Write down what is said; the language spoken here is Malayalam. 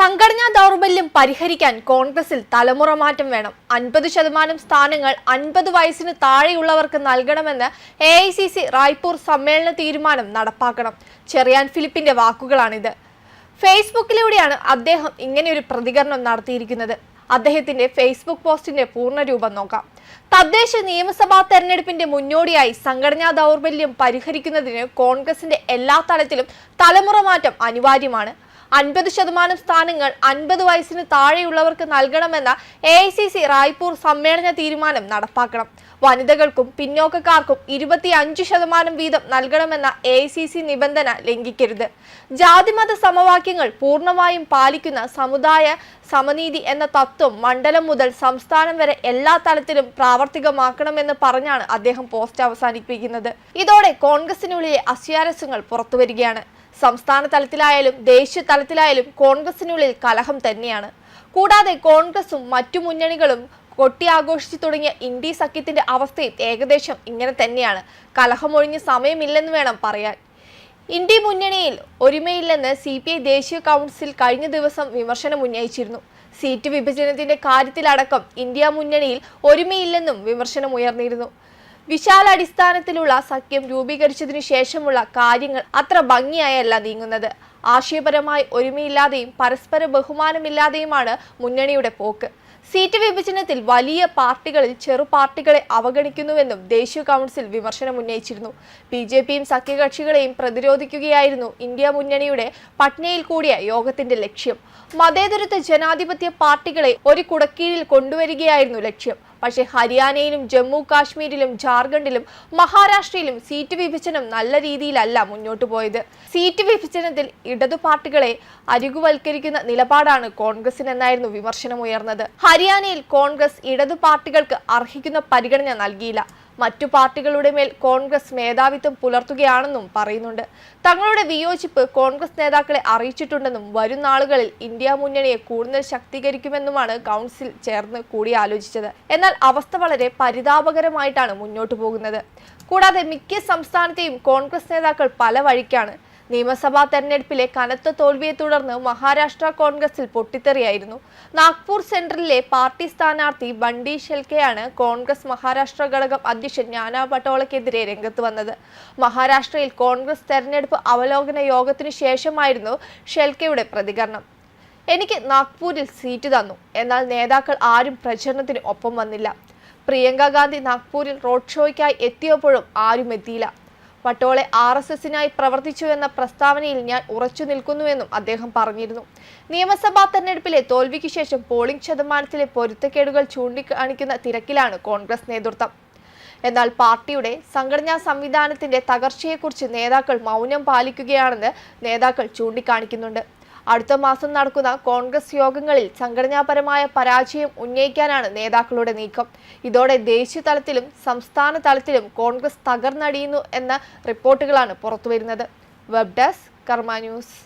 സംഘടനാ ദൗർബല്യം പരിഹരിക്കാൻ കോൺഗ്രസിൽ തലമുറ മാറ്റം വേണം. 50% സ്ഥാനങ്ങൾ 50 വയസ്സിന് താഴെയുള്ളവർക്ക് നൽകണമെന്ന് AICC റായ്പൂർ സമ്മേളന തീരുമാനം നടപ്പാക്കണം. ചെറിയാൻ ഫിലിപ്പിന്റെ വാക്കുകളാണിത്. ഫേസ്ബുക്കിലൂടെയാണ് അദ്ദേഹം ഇങ്ങനെയൊരു പ്രതികരണം നടത്തിയിരിക്കുന്നത്. അദ്ദേഹത്തിന്റെ ഫേസ്ബുക്ക് പോസ്റ്റിന്റെ പൂർണ്ണരൂപം നോക്കാം. തദ്ദേശ നിയമസഭാ തെരഞ്ഞെടുപ്പിന്റെ മുന്നോടിയായി സംഘടനാ ദൗർബല്യം പരിഹരിക്കുന്നതിന് കോൺഗ്രസിന്റെ എല്ലാ തലത്തിലും തലമുറ മാറ്റം അനിവാര്യമാണ്. 50% സ്ഥാനങ്ങൾ 50 വയസ്സിന് താഴെയുള്ളവർക്ക് നൽകണമെന്ന AICC റായ്പൂർ സമ്മേളന തീരുമാനം നടപ്പാക്കണം. വനിതകൾക്കും പിന്നോക്കക്കാർക്കും 25% വീതം നൽകണമെന്ന AICC നിബന്ധന ലംഘിക്കരുത്. ജാതിമത സമവാക്യങ്ങൾ പൂർണ്ണമായും പാലിക്കുന്ന സമുദായ സമനീതി എന്ന തത്വം മണ്ഡലം മുതൽ സംസ്ഥാനം വരെ എല്ലാ തലത്തിലും പ്രാവർത്തികമാക്കണമെന്ന് പറഞ്ഞാണ് അദ്ദേഹം പോസ്റ്റ് അവസാനിപ്പിക്കുന്നത്. ഇതോടെ കോൺഗ്രസിനുള്ളിലെ അസ്വാരസ്യങ്ങൾ പുറത്തുവരികയാണ്. സംസ്ഥാന തലത്തിലായാലും ദേശീയ തലത്തിലായാലും കോൺഗ്രസിനുള്ളിൽ കലഹം തന്നെയാണ്. കൂടാതെ കോൺഗ്രസും മറ്റു മുന്നണികളും കൊട്ടിയാഘോഷിച്ചു തുടങ്ങിയ ഇന്ത്യ സഖ്യത്തിന്റെ അവസ്ഥയും ഏകദേശം ഇങ്ങനെ തന്നെയാണ്. കലഹമൊഴിഞ്ഞ് സമയമില്ലെന്ന് വേണം പറയാൻ. ഇന്ത്യ മുന്നണിയിൽ ഒരുമയില്ലെന്ന് CPI ദേശീയ കൗൺസിൽ കഴിഞ്ഞ ദിവസം വിമർശനം ഉന്നയിച്ചിരുന്നു. സീറ്റ് വിഭജനത്തിന്റെ കാര്യത്തിലടക്കം ഇന്ത്യ മുന്നണിയിൽ ഒരുമയില്ലെന്നും വിമർശനം ഉയർന്നിരുന്നു. വിശാലാടിസ്ഥാനത്തിലുള്ള സഖ്യം രൂപീകരിച്ചതിനു ശേഷമുള്ള കാര്യങ്ങൾ അത്ര ഭംഗിയായല്ല നീങ്ങുന്നത്. ആശയപരമായി ഒരുമയില്ലാതെയും പരസ്പര ബഹുമാനമില്ലാതെയുമാണ് മുന്നണിയുടെ പോക്ക്. സീറ്റ് വിഭജനത്തിൽ വലിയ പാർട്ടികളിൽ ചെറു പാർട്ടികളെ അവഗണിക്കുന്നുവെന്നും ദേശീയ കൗൺസിൽ വിമർശനം ഉന്നയിച്ചിരുന്നു. BJPയും സഖ്യകക്ഷികളെയും പ്രതിരോധിക്കുകയായിരുന്നു ഇന്ത്യ മുന്നണിയുടെ പട്നയിൽ കൂടിയ യോഗത്തിന്റെ ലക്ഷ്യം. മതേതരത്വ ജനാധിപത്യ പാർട്ടികളെ ഒരു കുടക്കീഴിൽ കൊണ്ടുവരികയായിരുന്നു ലക്ഷ്യം. പക്ഷേ ഹരിയാനയിലും ജമ്മു കാശ്മീരിലും ജാർഖണ്ഡിലും മഹാരാഷ്ട്രയിലും സീറ്റ് വിഭജനം നല്ല രീതിയിലല്ല മുന്നോട്ടു പോയത്. സീറ്റ് വിഭജനത്തിൽ ഇടതു പാർട്ടികളെ അരികുവൽക്കരിക്കുന്ന നിലപാടാണ് കോൺഗ്രസിനെന്നായിരുന്നു വിമർശനം ഉയർന്നത്. ഹരിയാനയിൽ കോൺഗ്രസ് ഇടതു പാർട്ടികൾക്ക് അർഹിക്കുന്ന പരിഗണന നൽകിയില്ല. മറ്റു പാർട്ടികളുടെ മേൽ കോൺഗ്രസ് മേധാവിത്വം പുലർത്തുകയാണെന്നും പറയുന്നുണ്ട്. തങ്ങളുടെ വിയോജിപ്പ് കോൺഗ്രസ് നേതാക്കളെ അറിയിച്ചിട്ടുണ്ടെന്നും വരും നാളുകളിൽ ഇന്ത്യ മുന്നണിയെ കൂടുതൽ ശക്തീകരിക്കുമെന്നുമാണ് കൗൺസിൽ ചേർന്ന് കൂടിയാലോചിച്ചത്. എന്നാൽ അവസ്ഥ വളരെ പരിതാപകരമായിട്ടാണ് മുന്നോട്ടു പോകുന്നത്. കൂടാതെ മിക്ക സംസ്ഥാനത്തെയും കോൺഗ്രസ് നേതാക്കൾ പല വഴിക്കാണ്. നിയമസഭാ തെരഞ്ഞെടുപ്പിലെ കനത്ത തോൽവിയെ തുടർന്ന് മഹാരാഷ്ട്ര കോൺഗ്രസിൽ പൊട്ടിത്തെറിയായിരുന്നു. നാഗ്പൂർ സെൻട്രലിലെ പാർട്ടി സ്ഥാനാർത്ഥി ബണ്ടി ഷെൽക്കെയാണ് കോൺഗ്രസ് മഹാരാഷ്ട്ര ഘടകം അധ്യക്ഷൻ നാനാ പട്ടോളയ്ക്കെതിരെ രംഗത്ത് വന്നത്. മഹാരാഷ്ട്രയിൽ കോൺഗ്രസ് തെരഞ്ഞെടുപ്പ് അവലോകന യോഗത്തിനു ശേഷമായിരുന്നു ഷെൽക്കെയുടെ പ്രതികരണം. എനിക്ക് നാഗ്പൂരിൽ സീറ്റ് തന്നു, എന്നാൽ നേതാക്കൾ ആരും പ്രചരണത്തിന് ഒപ്പം വന്നില്ല. പ്രിയങ്ക ഗാന്ധി നാഗ്പൂരിൽ റോഡ് ഷോയ്ക്കായി എത്തിയപ്പോഴും ആരും എത്തിയില്ല. പട്ടോളെ RSSനായി പ്രവർത്തിച്ചുവെന്ന പ്രസ്താവനയിൽ ഞാൻ ഉറച്ചു നിൽക്കുന്നുവെന്നും അദ്ദേഹം പറഞ്ഞിരുന്നു. നിയമസഭാ തെരഞ്ഞെടുപ്പിലെ തോൽവിക്ക് ശേഷം പോളിംഗ് ശതമാനത്തിലെ പൊരുത്തക്കേടുകൾ ചൂണ്ടിക്കാണിക്കുന്ന തിരക്കിലാണ് കോൺഗ്രസ് നേതൃത്വം. എന്നാൽ പാർട്ടിയുടെ സംഘടനാ സംവിധാനത്തിന്റെ തകർച്ചയെക്കുറിച്ച് നേതാക്കൾ മൗനം പാലിക്കുകയാണെന്ന് നേതാക്കൾ ചൂണ്ടിക്കാണിക്കുന്നുണ്ട്. അടുത്ത മാസം നടക്കുന്ന കോൺഗ്രസ് യോഗങ്ങളിൽ സംഘടനാപരമായ പരാജയം ഉന്നയിക്കാനാണ് നേതാക്കളുടെ നീക്കം. ഇതോടെ ദേശീയ തലത്തിലും സംസ്ഥാന തലത്തിലും കോൺഗ്രസ് തകർന്നടിയുന്നു എന്ന റിപ്പോർട്ടുകളാണ് പുറത്തുവരുന്നത്. വെബ് ഡെസ്ക് കർമ്മ ന്യൂസ്.